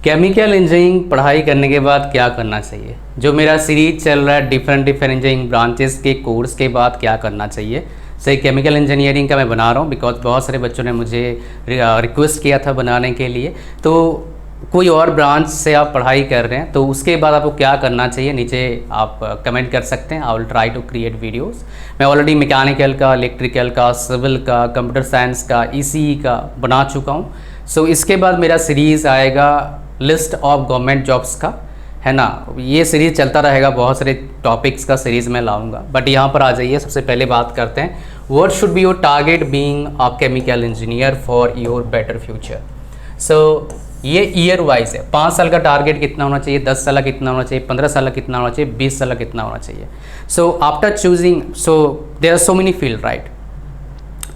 Chemical engineering पढ़ाई करने के बाद क्या करना चाहिए, जो मेरा सीरीज चल रहा है डिफरेंट इंजीनियरिंग ब्रांचेस के कोर्स के बाद क्या करना चाहिए। सही केमिकल इंजीनियरिंग का मैं बना रहा हूँ बिकॉज बहुत सारे बच्चों ने मुझे रिक्वेस्ट किया था बनाने के लिए। तो कोई और ब्रांच से आप पढ़ाई कर रहे हैं तो उसके बाद आपको क्या करना चाहिए, नीचे आप कमेंट कर सकते हैं। I will try to create videos. मैं ऑलरेडी मैकेनिकल का, इलेक्ट्रिकल का, सिविल का, कंप्यूटर साइंस का, ईसीई का बना चुका हूँ। सो इसके बाद मेरा सीरीज़ आएगा लिस्ट ऑफ गवर्नमेंट जॉब्स का, है ना। ये सीरीज़ चलता रहेगा, बहुत सारे टॉपिक्स का सीरीज़ मैं लाऊंगा। बट यहाँ पर आ जाइए, सबसे पहले बात करते हैं what should be your target being a chemical engineer for your better future. So ये ईयर वाइज है, 5 साल का टारगेट कितना होना चाहिए, 10 साल का कितना होना चाहिए, 15 साल का कितना होना चाहिए, 20 साल का कितना होना चाहिए। So after choosing, so there are so many field, right,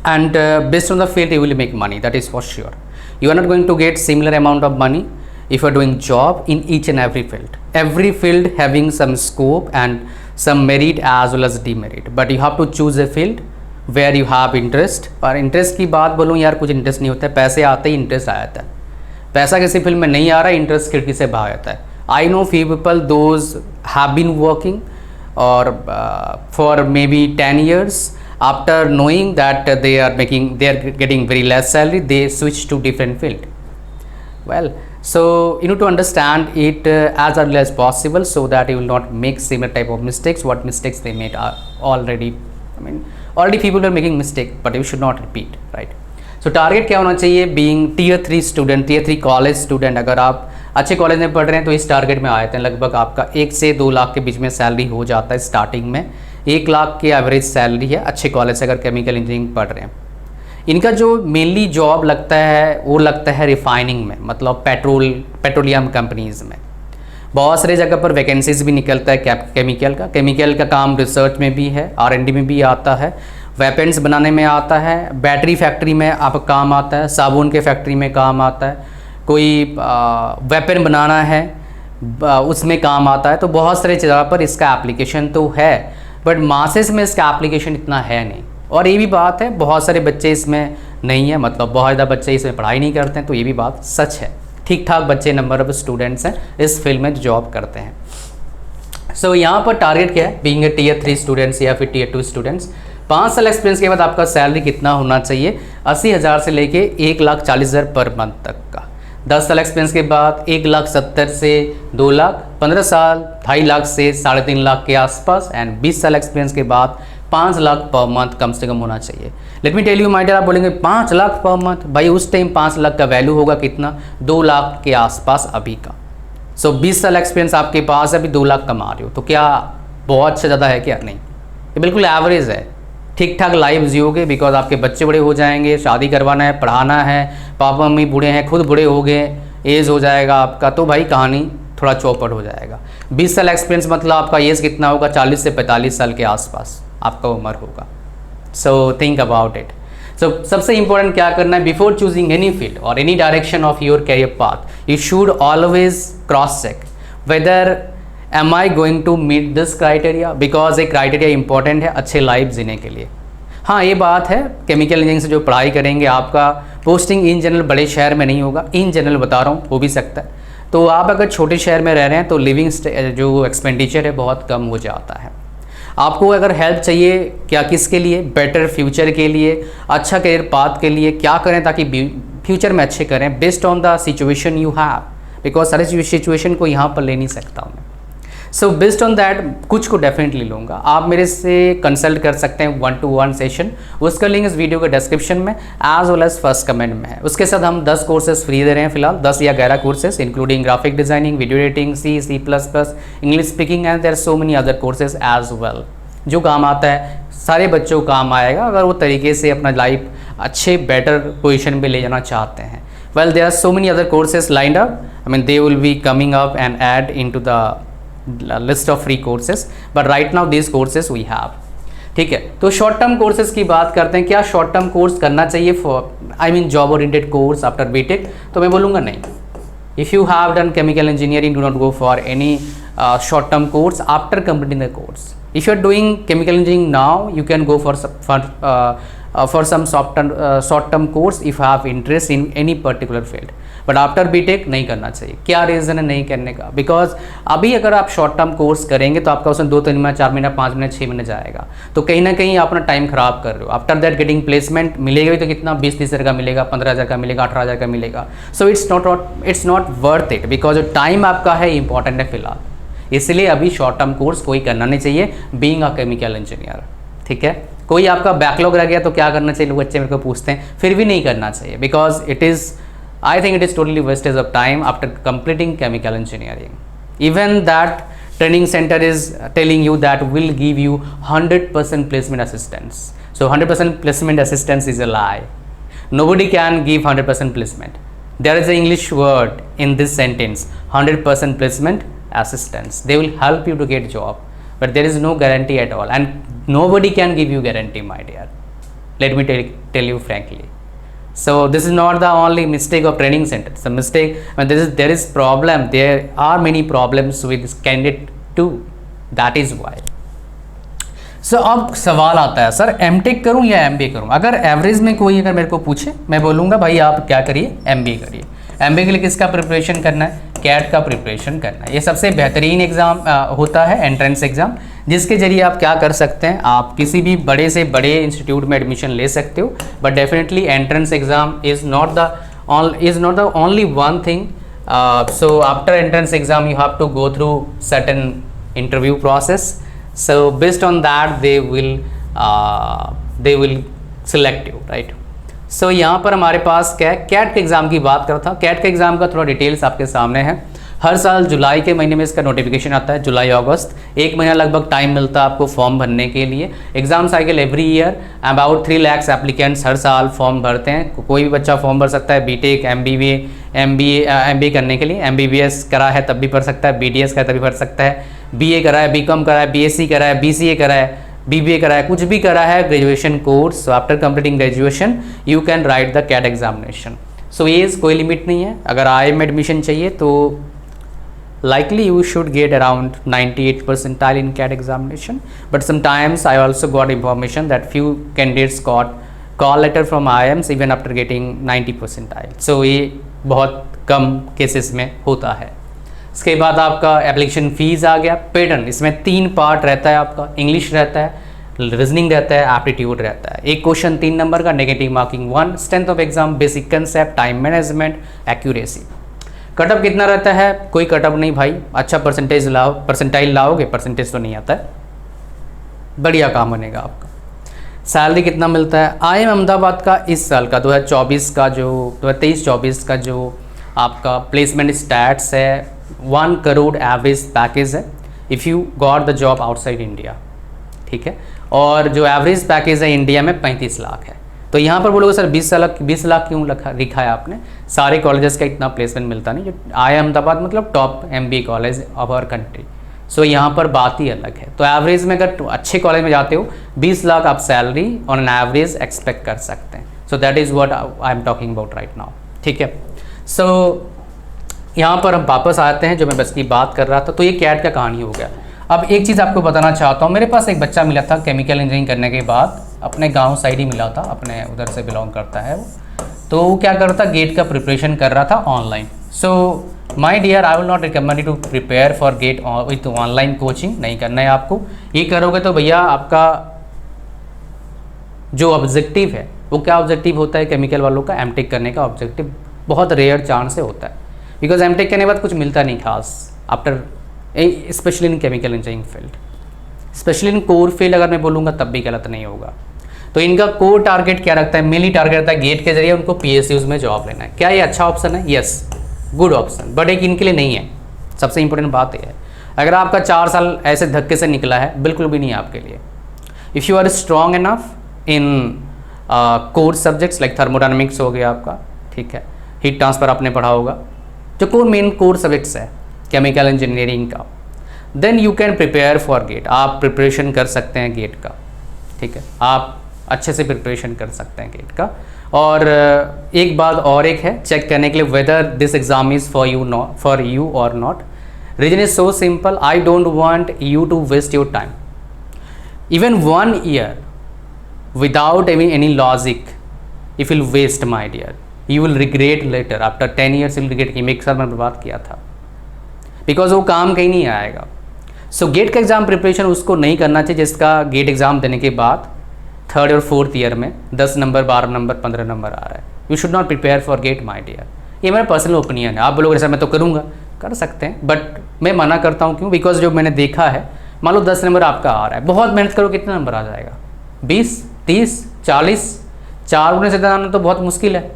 and based on the field you will make money, that is for sure. You are not going to get similar amount of money if you are doing job in each and every field having some scope and some merit as well as demerit, but you have to choose a field where you have interest। और interest की बात बोलूँ यार, कुछ interest नहीं होता है, पैसे आते ही इंटरेस्ट आ जाता है। पैसा किसी फील्ड में नहीं आ रहा है, इंटरेस्ट खिड़की से भाग जाता है। I know few people those have been working और for maybe 10 years, after knowing that they are getting very less salary, they switch to different field. Well, so you need to understand it as early as possible so that you will not make similar type of mistakes what mistakes they made are already, I mean already people are making mistake, but you should not repeat, right? So target क्या होना चाहिए, being tier 3 student, tier 3 college student, अगर आप अच्छे college में पढ़ रहे हैं तो इस टारगेट में आए थे, लगभग आपका 1 से 2 लाख के बीच में सैलरी हो जाता है स्टार्टिंग में। 1 लाख की एवरेज सैलरी है अच्छे कॉलेज से अगर केमिकल इंजीनियरिंग पढ़ रहे हैं। इनका जो मेनली जॉब लगता है वो लगता है रिफाइनिंग में, मतलब पेट्रोलियम कंपनीज़ में। बहुत सारे जगह पर वैकेंसीज भी निकलता है केमिकल का काम रिसर्च में भी है, R&D में भी आता है, वेपन्स बनाने में आता है, बैटरी फैक्ट्री में आपका काम आता है, साबुन के फैक्ट्री में काम आता है, कोई वेपन बनाना है उसमें काम आता है। तो बहुत सारे जगह पर इसका एप्लीकेशन तो है, बट मासेस में इसका एप्लीकेशन इतना है नहीं। और ये भी बात है, बहुत सारे बच्चे इसमें नहीं है, मतलब बहुत ज़्यादा बच्चे इसमें पढ़ाई नहीं करते हैं, तो ये भी बात सच है। ठीक ठाक बच्चे नंबर ऑफ स्टूडेंट्स हैं इस फील्ड में जॉब करते हैं। सो यहाँ पर टारगेट क्या है, बीइंग ए tier 3 स्टूडेंट्स या फिर tier 2 स्टूडेंट्स, 5 साल एक्सपीरियंस के बाद आपका सैलरी कितना होना चाहिए, 80,000 से लेके 1,40,000 पर मंथ तक का। 10 साल एक्सपीरियंस के बाद 1,70,000 से 2 लाख, 15 साल 2.5 लाख से 3.5 लाख के आसपास, एंड 20 साल एक्सपीरियंस के बाद 5 लाख पर मंथ कम से कम होना चाहिए। Let me tell you my dear, आप बोलेंगे 5 लाख पर मंथ, भाई उस टाइम 5 लाख का वैल्यू होगा कितना, 2 लाख के आसपास अभी का। सो 20 साल एक्सपीरियंस आपके पास है, अभी 2 लाख कमा रहे हो, तो क्या बहुत से ज़्यादा है क्या? नहीं, ये बिल्कुल एवरेज है। ठीक ठाक लाइफ जियोगे बिकॉज आपके बच्चे बड़े हो जाएंगे, शादी करवाना है, पढ़ाना है, पापा मम्मी बूढ़े हैं, खुद बूढ़े हो गए, एज हो जाएगा आपका, तो भाई कहानी थोड़ा चौपट हो जाएगा। 20 साल एक्सपीरियंस मतलब आपका एज कितना होगा, 40 से 45 साल के आसपास आपका उम्र होगा। So think about it. So सबसे इंपॉर्टेंट क्या करना है, बिफोर चूजिंग एनी फील्ड और any direction of your career path, you should always cross check whether am I going to meet this criteria, because एक क्राइटेरिया इंपॉर्टेंट है अच्छे life जीने के लिए। हाँ, ये बात है, केमिकल इंजीनियरिंग से जो पढ़ाई करेंगे आपका पोस्टिंग इन जनरल बड़े शहर में नहीं होगा, इन जनरल बता रहा हूँ, हो भी सकता है। तो आप अगर छोटे शहर में रह रहे हैं तो लिविंग जो एक्सपेंडिचर है बहुत कम हो जाता है। आपको अगर हेल्प चाहिए, क्या किसके लिए, बेटर फ्यूचर के लिए, अच्छा करियर पाथ के लिए, क्या करें ताकि फ्यूचर में अच्छे करें, based on the situation you have, because सारे सिचुएशन को यहाँ पर ले नहीं सकता हूँ मैं। सो बेस्ड ऑन दैट कुछ को डेफिनेटली लूँगा। आप मेरे से कंसल्ट कर सकते हैं 1-to-1 सेशन, उसका लिंक इस वीडियो के डिस्क्रिप्शन में as well as first comment में है। उसके साथ हम 10 कोर्सेज फ्री दे रहे हैं फिलहाल, 10 या 11 courses including graphic designing, video editing, C++, English speaking, and there are so many other courses as well, जो काम आता है, सारे बच्चों को काम आएगा अगर वो तरीके से अपना लाइफ अच्छे बेटर पोजिशन पर ले जाना चाहते हैं। Well, there are so many other courses lined up, I mean they will be coming up and add into the list of free courses, but right now these courses we have। ठीक है, तो short term courses की बात करते हैं। क्या short term course करना चाहिए for I mean job oriented course after BTech? तो मैं बोलूँगा नहीं। If you have done chemical engineering, do not go for any short term course after completing the course। If you are doing chemical engineering now, you can go for for some short term course if you have interest in any particular field. But after BTech नहीं करना चाहिए। क्या reason है नहीं करने का? Because अभी अगर आप शॉर्ट टर्म कोर्स करेंगे तो आपका उसमें 2-3 महीना, 4 महीना, 5 महीना, 6 महीने जाएगा, तो कहीं ना कहीं आप अपना टाइम खराब कर रहे हो। आफ्टर दैट गेटिंग प्लेसमेंट मिलेगा भी तो कितना, 20-30 हज़ार का मिलेगा, 15,000 का मिलेगा, 18,000 का मिलेगा। So it's not worth it, because जो टाइम आपका है इंपॉर्टेंट है फिलहाल। इसलिए अभी शॉर्ट टर्म कोर्स कोई करना नहीं चाहिए बीइंग अ केमिकल इंजीनियर। ठीक है, कोई आपका बैकलॉग रह गया तो क्या करना चाहिए, लोग बच्चे मेरे को पूछते हैं, फिर भी नहीं करना चाहिए, because it is, I think it is totally wastage of time after completing chemical engineering. Even that training center is telling you that will give you 100% placement assistance. So 100% placement assistance is a lie. Nobody can give 100% placement. There is an English word in this sentence, 100% placement assistance. They will help you to get job, but there is no guarantee at all, and nobody can give you guarantee, my dear. Let me tell you frankly. So this is not the only mistake of training center. It's a mistake when there is problem. There are many problems with this candidate too. That is why. So अब सवाल आता है, sir MTech करूं या MBA करूं? अगर average में कोई अगर मेरे को पूछे, मैं बोलूँगा भाई आप क्या करिए, एमबीए करिए। एमबीए के लिए किसका प्रिपरेशन करना है? कैट का प्रिपरेशन करना है। ये सबसे बेहतरीन एग्ज़ाम होता है, एंट्रेंस एग्ज़ाम, जिसके जरिए आप क्या कर सकते हैं, आप किसी भी बड़े से बड़े इंस्टीट्यूट में एडमिशन ले सकते हो। But definitely entrance exam is not the only one thing. So after entrance exam you have to go through certain interview process. So based on that they will select you, right. So यहाँ पर हमारे पास क्या है, cat के exam की बात करता हूँ। कैट के एग्ज़ाम का थोड़ा डिटेल्स आपके सामने है। हर साल जुलाई के महीने में इसका नोटिफिकेशन आता है, जुलाई अगस्त, 1 महीना लगभग टाइम मिलता है आपको फॉर्म भरने के लिए। Exam cycle every year, about 3 lakh applicants हर साल फॉर्म भरते हैं। कोई भी बच्चा फॉर्म भर सकता है, बीटेक, एमबीए करने के लिए। एमबीबीएस करा है तब भी भर सकता है, बीडीएस करा है तभी भर सकता है, बीए करा है, बीकॉम करा है, बीएससी करा है, बीसीए करा है, बीबीए करा है, कुछ भी करा है, graduation course. So after completing graduation you can write the CAT examination. So age कोई लिमिट नहीं है। अगर आई में एडमिशन चाहिए तो likely you should get around 98 percentile in CAT examination, but sometimes I also got information that few candidates got call letter from IIMs even after getting 90 percentile. So ये बहुत कम cases में होता है। इसके बाद आपका एप्लीकेशन फीस आ गया। Pattern, इसमें 3 पार्ट रहता है आपका, इंग्लिश रहता है, रीजनिंग रहता है, एप्टीट्यूड रहता है। एक क्वेश्चन 3 नंबर का, negative marking 1, strength of exam, basic concept, time management, accuracy. Cutoff कितना रहता है? कोई कटअप नहीं भाई, अच्छा परसेंटाइल लाओगे, परसेंटेज तो नहीं आता है, बढ़िया काम बनेगा आपका। सैलरी कितना मिलता है? IIM अहमदाबाद का इस साल का 2024 का जो 2023-24 का जो आपका प्लेसमेंट स्टैट्स है, 1 करोड़ एवरेज पैकेज है if you got the job outside India. ठीक है, और जो एवरेज पैकेज है इंडिया में 35 लाख है। तो यहाँ पर बोलोगे सर 20 लाख क्यों लिखा है आपने? सारे कॉलेजेस का इतना प्लेसमेंट मिलता नहीं। जो IIM अहमदाबाद मतलब top MBA college of our country. So यहाँ पर बात ही अलग है। तो एवरेज में अगर अच्छे कॉलेज में जाते हो 20 लाख आप salary on an average expect कर सकते हैं। So that is what I am talking about right now. ठीक है, सो यहाँ पर हम वापस आते हैं जो मैं बस की बात कर रहा था। तो ये कैट का कहानी हो गया। अब एक चीज़ आपको बताना चाहता हूँ, मेरे पास एक बच्चा मिला था केमिकल इंजीनियरिंग करने के बाद, अपने गांव साइड ही मिला था, अपने उधर से बिलोंग करता है वो। तो वो क्या कर रहा था, गेट का प्रिपरेशन कर रहा था online. So my dear, I will not recommend you to prepare for GATE with online coaching. नहीं करना है आपको। ये करोगे तो भैया आपका जो ऑब्जेक्टिव है वो क्या ऑब्जेक्टिव होता है केमिकल वालों का? एमटेक करने का ऑब्जेक्टिव बहुत रेयर चांस से होता है, बिकॉज एमटेक करने के बाद कुछ मिलता नहीं खास after, specially in chemical engineering field, specially in core field अगर मैं बोलूँगा तब भी गलत नहीं होगा। तो इनका कोर टारगेट क्या रखता है? मेनली टारगेट रहता है गेट के जरिए उनको PSUs में जॉब लेना है। क्या ये अच्छा ऑप्शन है? यस, गुड ऑप्शन, बट एक इनके लिए नहीं है। सबसे इंपॉर्टेंट बात यह है, अगर आपका 4 साल ऐसे धक्के से निकला है, बिल्कुल भी नहीं है आपके लिए। If you are strong enough in core subjects like thermodynamics हो गया आपका, ठीक है, हीट ट्रांसफर आपने पढ़ा होगा, जो कोर मेन कोर सब्जेक्ट्स है केमिकल इंजीनियरिंग का, then you can prepare for GATE. आप प्रिपरेशन कर सकते हैं गेट का। ठीक है, आप अच्छे से प्रिपरेशन कर सकते हैं गेट का। और एक बात और एक है चेक करने के लिए whether this exam is for you और not. Reason is so simple, I don't want you to waste your time. Even 1 year without any logic, if will waste my dear, you will regret later after 10 years, you will regret कि मैं एक साल में बर्बाद किया था, because वो काम कहीं नहीं आएगा। सो गेट का एग्ज़ाम प्रिपरेशन उसको नहीं करना चाहिए जिसका गेट एग्ज़ाम देने के बाद 3rd और 4th ईयर में 10 नंबर, 12 नंबर, 15 नंबर आ रहा है। You should not prepare for GATE my dear. ये मेरा पर्सनल ओपिनियन है। आप बोलोगे ऐसा मैं तो करूँगा, कर सकते हैं, बट मैं मना करता हूँ। क्यों? बिकॉज जो मैंने देखा है, मान लो 10 नंबर आपका आ रहा है, बहुत मेहनत करो कितना नंबर आ जाएगा? 20, 30, 40? 4 गुने से ज़्यादा आना तो बहुत मुश्किल है,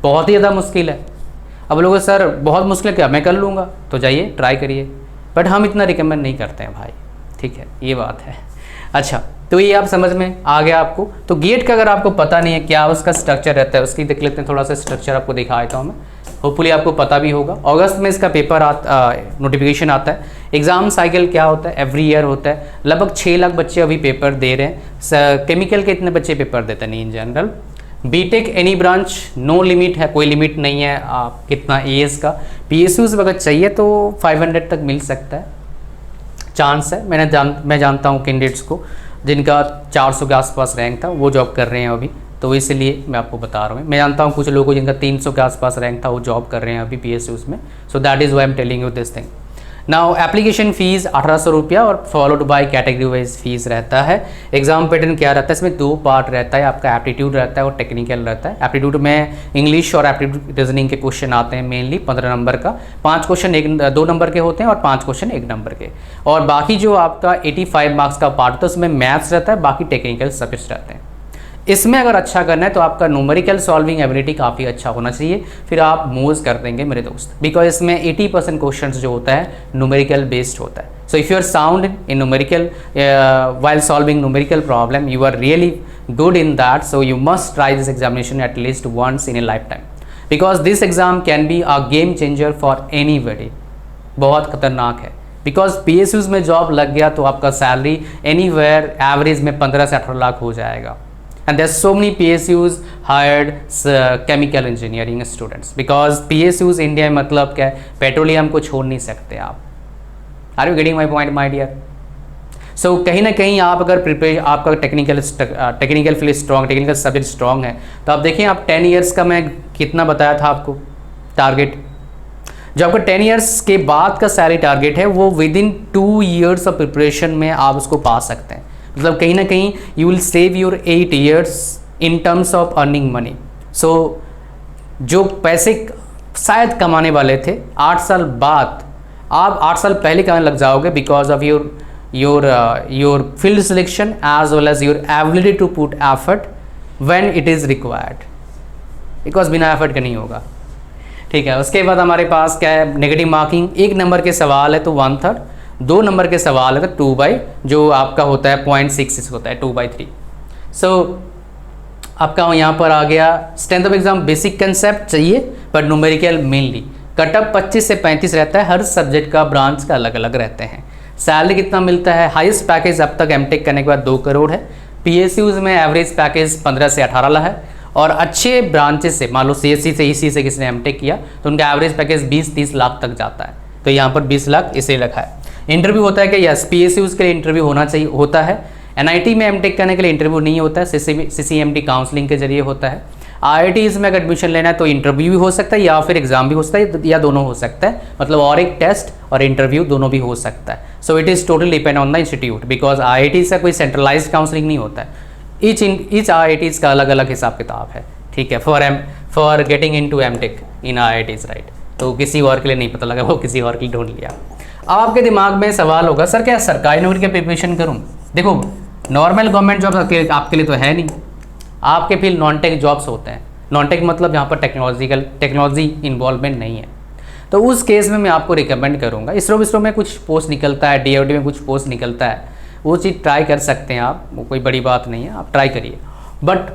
बहुत ही ज़्यादा मुश्किल है। अब लोग सर बहुत मुश्किल है, क्या मैं कर लूँगा? तो जाइए ट्राई करिए, बट हम इतना रिकमेंड नहीं करते हैं भाई, ठीक है, ये बात है। अच्छा, तो ये आप समझ में आ गया आपको। तो गेट का अगर आपको पता नहीं है क्या उसका स्ट्रक्चर रहता है, उसकी देख लेते हैं, थोड़ा सा स्ट्रक्चर आपको दिखा देता हूँ मैं, होपफुली आपको पता भी होगा। अगस्त में इसका पेपर नोटिफिकेशन आता है। एग्ज़ाम साइकिल क्या होता है? एवरी ईयर होता है। लगभग 6 लाख बच्चे अभी पेपर दे रहे हैं। केमिकल के इतने बच्चे पेपर देते नहीं in general. BTech any branch, no limit है, कोई लिमिट नहीं है आप कितना एज का। PSUs अगर चाहिए तो 500 तक मिल सकता है, चांस है। मैं जानता हूँ कैंडिडेट्स को जिनका 400 के आसपास रैंक था, वो जॉब कर रहे हैं अभी, तो इसलिए मैं आपको बता रहा हूँ। मैं जानता हूँ कुछ लोगों को जिनका 300 के आसपास रैंक था, वो जॉब कर रहे हैं अभी PSUs में। So that is Y am telling you this thing. Now application fees 1800 रुपया और followed by category wise fees रहता है। एग्जाम पैटर्न क्या रहता है? इसमें 2 पार्ट रहता है, आपका एप्टीट्यूड रहता है और टेक्निकल रहता है। एप्टीट्यूड में इंग्लिश और एप्टीट्यूड रीजनिंग के क्वेश्चन आते हैं मेनली 15 नंबर का। 5 क्वेश्चन 2 नंबर के होते हैं और 5 क्वेश्चन 1 नंबर के। और बाकी जो आपका 85 मार्क्स का पार्ट होता है उसमें मैथ्स रहता है, बाकी टेक्निकल सब्जेक्ट्स रहते हैं। इसमें अगर अच्छा करना है तो आपका न्यूमेरिकल सॉल्विंग एबिलिटी काफ़ी अच्छा होना चाहिए, फिर आप मूव कर देंगे मेरे दोस्त, बिकॉज इसमें 80% क्वेश्चंस जो होता है न्यूमेरिकल बेस्ड होता है। So if you are sound in numerical while solving numerical problem, you are really good in that, so you must try this examination at least once in a lifetime, because this exam can be a game changer for anybody। बहुत खतरनाक है, because PSUs में job लग गया तो आपका salary anywhere average में 15 से 18 लाख हो जाएगा। And there's so many PSUs hired chemical engineering students, because PSUs India में मतलब क्या है? पेट्रोलियम को छोड़ नहीं सकते आप। Are you getting my point, my dear? So कहीं ना कहीं आप अगर प्रिपेयर, आपका technical field strong, technical subject strong है, तो आप देखिए आप 10 ईयर्स का मैं कितना बताया था आपको टारगेट। जो आपका 10 ईयर्स के बाद का सैलरी टारगेट है वो with in 2 years of preparation में आप उसको पा सकते हैं। मतलब कहीं ना कहीं you will save your 8 years in terms of earning money. So जो पैसे शायद कमाने वाले थे 8 साल बाद, आप 8 साल पहले कमाने लग जाओगे, because of your field selection as well as your ability to put effort when it is required, because बिना एफर्ट का नहीं होगा। ठीक है, उसके बाद हमारे पास क्या है? Negative marking. 1 नंबर के सवाल है तो 1/3, 2 नंबर के सवाल है तो 2/, जो आपका होता है 0.66 होता है 2/3। सो आपका यहाँ पर आ गया strength of exam, basic concept चाहिए पर न्यूमेरिकल मेनली। कटअप 25 से 35 रहता है, हर सब्जेक्ट का ब्रांच का अलग अलग रहते हैं। सैलरी कितना मिलता है? हाईएस्ट पैकेज अब तक एमटेक करने के बाद 2 करोड़ है। PSUs में एवरेज पैकेज 15 से 18 लाख है, और अच्छे ब्रांचेस से, मान लो CSE से EC से किसी ने एमटेक किया तो उनका एवरेज पैकेज 20-30 लाख तक जाता है। तो यहाँ पर 20 लाख इसे रखा है। इंटरव्यू होता है कि यस, PSUs के लिए इंटरव्यू होना चाहिए, होता है। NIT में एमटेक करने के लिए इंटरव्यू नहीं होता है, CCMT काउंसलिंग के जरिए होता है। IITs में अगर एडमिशन लेना है तो इंटरव्यू भी हो सकता है या फिर एग्जाम भी हो सकता है, या दोनों हो सकता है, मतलब और एक टेस्ट और इंटरव्यू दोनों भी हो सकता है। So it is totally depend on the institute, because IIT से कोई सेंट्रलाइज काउंसलिंग नहीं होता है। ईच IITs का अलग अलग हिसाब किताब है, ठीक है, for getting into MTech in IITs, right. तो किसी और के लिए नहीं पता लगा, वो किसी और के लिए ढूंढ लिया। अब आपके दिमाग में सवाल होगा, सर क्या सरकारी नौकरी की प्रिपरेशन करूं? देखो, नॉर्मल गवर्नमेंट जॉब आपके लिए तो है नहीं, आपके फिर नॉन टेक जॉब्स होते हैं। नॉन टेक मतलब यहाँ पर टेक्नोलॉजी इन्वॉल्वमेंट नहीं है। तो उस केस में मैं आपको रिकमेंड करूँगा, इसरो में कुछ पोस्ट निकलता है, DOD में कुछ पोस्ट निकलता है, वो चीज़ ट्राई कर सकते हैं आप, वो कोई बड़ी बात नहीं है, आप ट्राई करिए। बट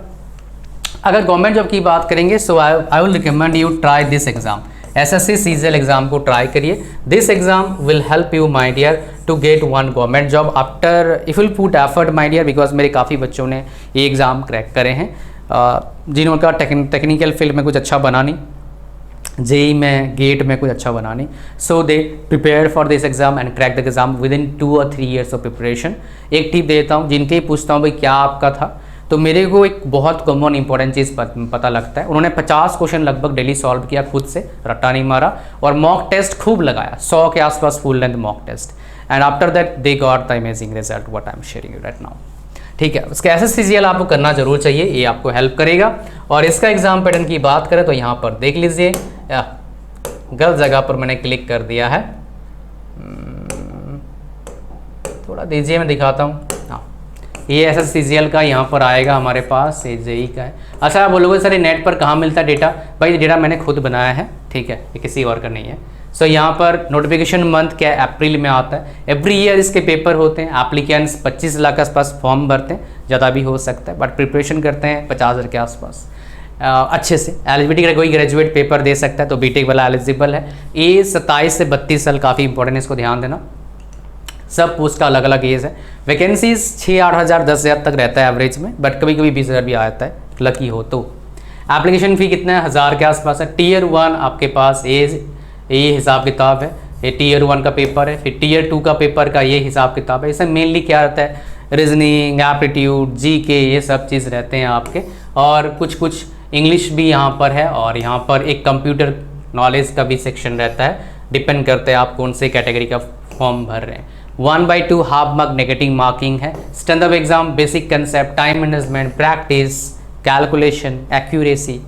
अगर गवर्नमेंट जॉब की बात करेंगे, so I will recommend you try this exam, SSC CGL exam को ट्राई करिए। This exam will help you my dear to get one government job after if will put effort my dear, because मेरे काफ़ी बच्चों ने ये exam crack करे हैं, जिनका टेक्निकल फील्ड में कुछ अच्छा बना नहीं, JEE में, गेट में कुछ अच्छा बना नहीं। So they prepare for this exam and crack the exam within 2 or 3 years of preparation. एक टिप देता हूँ, जिनके ही पूछता हूँ भाई क्या आपका था, तो मेरे को एक बहुत कॉमन इंपॉर्टेंट चीज़ पता लगता है। उन्होंने 50 क्वेश्चन लगभग डेली सॉल्व किया, खुद से रट्टा नहीं मारा, और मॉक टेस्ट खूब लगाया, 100 के आसपास full length mock test, and after that they got the amazing result what I am sharing you right now. ठीक है, उसका SSCGL आपको करना जरूर चाहिए, ये आपको हेल्प करेगा। और इसका एग्जाम पैटर्न की बात करें तो यहाँ पर देख लीजिए, गलत जगह पर मैंने क्लिक कर दिया है, थोड़ा दीजिए मैं दिखाता हूँ। हाँ, ये SSCGL का यहाँ पर आएगा हमारे पास, ये JEE का है। अच्छा, आप बोलोगे सर ये नेट पर कहाँ मिलता है डेटा? भाई डेटा मैंने खुद बनाया है, ठीक है, ये किसी और का नहीं है। सो यहाँ पर नोटिफिकेशन मंथ क्या है, अप्रैल में आता है। एवरी ईयर इसके पेपर होते हैं, एप्लीकेंट्स 25 लाख के आसपास फॉर्म भरते हैं, ज़्यादा भी हो सकता है, बट प्रिपरेशन करते हैं 50,000 के आसपास अच्छे से। एलिजिबिलिटी का कोई ग्रेजुएट पेपर दे सकता है, तो बीटेक वाला एलिजिबल है। एज 27 से 32 साल, काफ़ी इंपॉर्टेंट है, इसको ध्यान देना। सब पोस्ट का अलग अलग एज है। वैकेंसीज 6-8 हज़ार 10 हज़ार तक रहता है एवरेज में, बट कभी कभी 20 हज़ार भी आ जाता है, लकी हो तो। एप्लीकेशन फ़ी कितना है, 1000 के आसपास है। Tier 1 आपके पास ये हिसाब किताब है, ये Tier 1 का पेपर है। फिर Tier 2 का पेपर का ये हिसाब किताब है। इसमें मेनली क्या रहता है, रीजनिंग, एप्टीट्यूड, GK, ये सब चीज़ रहते हैं आपके, और कुछ कुछ इंग्लिश भी यहाँ पर है, और यहाँ पर एक कंप्यूटर नॉलेज का भी सेक्शन रहता है। डिपेंड करता है आप कौन से कैटेगरी का फॉर्म भर रहे हैं। 1/2 हाफ मार्क नेगेटिव मार्किंग है। Stand up exam, basic concept, time management, practice, calculation, accuracy.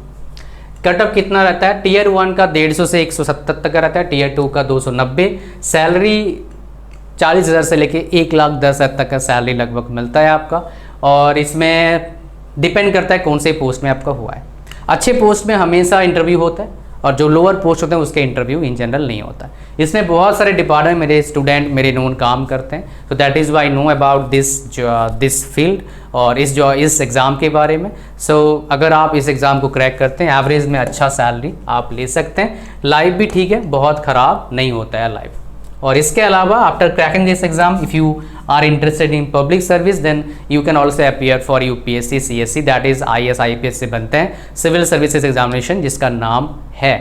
Cut off कितना रहता है, Tier 1 का 150 से 170 तक का रहता है, Tier 2 का 290। सैलरी 40,000 से लेके 1,10,000 तक का सैलरी लगभग मिलता है आपका, और इसमें डिपेंड करता है कौन से पोस्ट में आपका हुआ है। अच्छे पोस्ट में हमेशा इंटरव्यू होता है, और जो लोअर पोस्ट होते हैं उसके इंटरव्यू इन जनरल नहीं होता है। इसमें बहुत सारे डिपार्टमेंट मेरे स्टूडेंट मेरे नोन काम करते हैं, तो that is why know about this field और इस एग्ज़ाम के बारे में। सो अगर आप इस एग्ज़ाम को क्रैक करते हैं, एवरेज में अच्छा सैलरी आप ले सकते हैं। लाइफ भी ठीक है, बहुत ख़राब नहीं होता है लाइफ। और इसके अलावा after cracking this exam, if you are interested in public service, then you can also appear for UPSC CSC, that is IAS IPS से बनते हैं सिविल सर्विसेज एग्जामिनेशन, जिसका नाम है।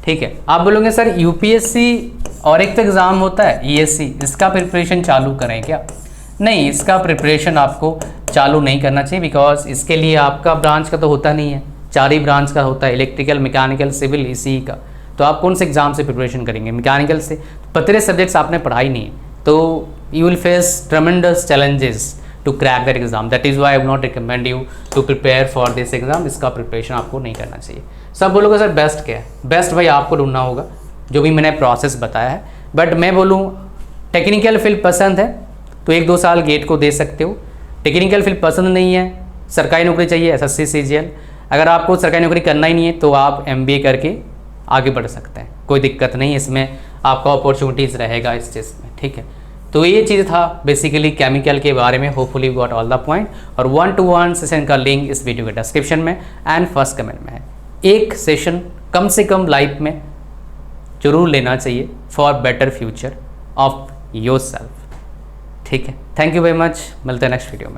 ठीक है, आप बोलोगे सर UPSC और एक तो एग्ज़ाम होता है ESC, इसका प्रिपरेशन चालू करें क्या? नहीं, इसका प्रिपरेशन आपको चालू नहीं करना चाहिए, बिकॉज इसके लिए आपका ब्रांच का तो होता नहीं है, 4 ही ब्रांच का होता है, इलेक्ट्रिकल, मैकेनिकल, सिविल, ECE का। तो आप कौन से एग्जाम से प्रिपरेशन करेंगे? मैकेनिकल से। 15 सब्जेक्ट्स आपने पढ़ाई नहीं है, तो you will face tremendous challenges to crack that exam. That is why I will not recommend you to prepare for this exam. इसका प्रिपरेशन आपको नहीं करना चाहिए। सब बोलोगे सर बेस्ट क्या है? बेस्ट भाई आपको ढूंढना होगा, जो भी मैंने प्रोसेस बताया है। बट मैं बोलूँ टेक्निकल फील्ड पसंद है तो 1-2 साल गेट को दे सकते हो। टेक्निकल फील्ड पसंद नहीं है, सरकारी नौकरी चाहिए, SSC CGL। अगर आपको सरकारी नौकरी करना ही नहीं है तो आप MBA करके आगे बढ़ सकते हैं, कोई दिक्कत नहीं, इसमें आपका अपॉर्चुनिटीज़ रहेगा इस चीज़ में। ठीक है, तो ये चीज़ था बेसिकली केमिकल के बारे में। Hopefully got all the point. और 1-to-1 सेशन का लिंक इस वीडियो के डिस्क्रिप्शन में एंड फर्स्ट कमेंट में है। एक सेशन कम से कम लाइफ में जरूर लेना चाहिए for better future of your self. ठीक है, थैंक यू वेरी मच, मिलते हैं नेक्स्ट वीडियो में।